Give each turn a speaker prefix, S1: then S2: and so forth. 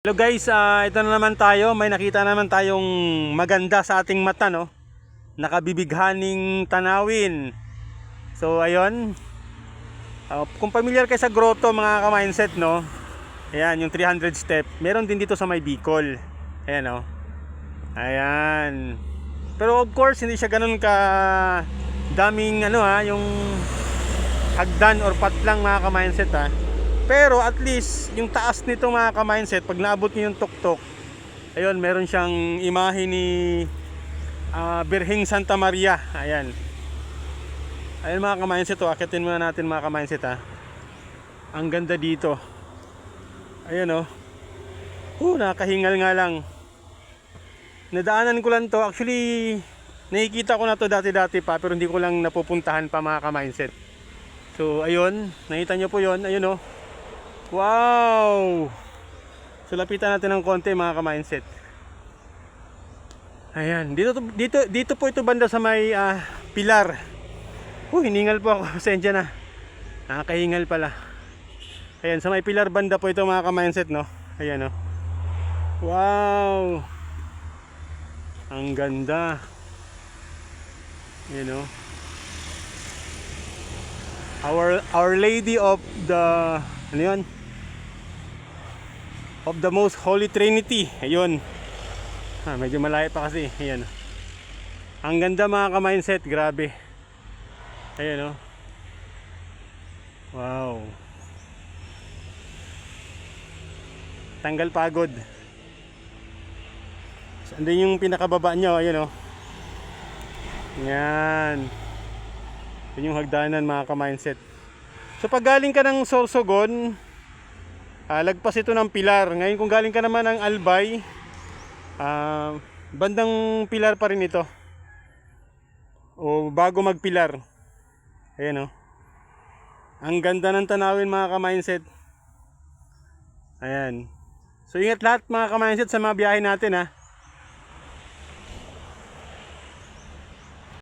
S1: Hello guys, ito na naman tayo. May nakita naman tayong maganda sa ating mata, no? Nakabibighaning tanawin. So ayun, kung familiar kayo sa grotto mga ka-mindset, no? Ayan, yung 300 step. Meron din dito sa may Bicol. Ayan, no? Ayan. Pero of course, hindi siya ganun ka daming yung hagdan or patlang mga ka-mindset, ha. Pero at least yung taas nito mga ka-mindset, pag naabot niyo yung tuktok, ayun, meron siyang imahe ni Birheng Santa Maria. Ayan. Ayun mga ka-mindset, akitin muna natin mga ka-mindset, ha. Ang ganda dito. Ayun, nakakahingal nga lang. Nadaanan ko lang to. Actually, nakikita ko na to dati-dati pa, pero hindi ko lang napupuntahan pa mga ka-mindset. So ayun, nakita nyo po yun. Ayun, wow! So lapitan natin ng konti mga ka-mindset. Ayan, dito po ito banda sa may pilar. Hiningal po ako, pasensya na. Nakakahingal pala. Ayan, sa may pilar banda po ito mga ka-mindset, no? Ayan, wow! Ang ganda. Ayan, Our Lady of the of the Most Holy Trinity. Ayun. Medyo malayo pa kasi. Ayan. Ang ganda mga ka-mindset, grabe. Ayan, wow. Tanggal pagod. So, andun yung pinakababa nyo. Ayan, yan. Yun yung hagdanan mga ka-mindset. So pag galing ka ng Sorsogon, lagpas ito ng pilar. Ngayon kung galing ka naman ng Albay, bandang pilar pa rin ito, o bago magpilar. Ayan, ang ganda ng tanawin mga ka-mindset. Ayan. So ingat lahat mga ka-mindset sa mga biyahe natin, ha.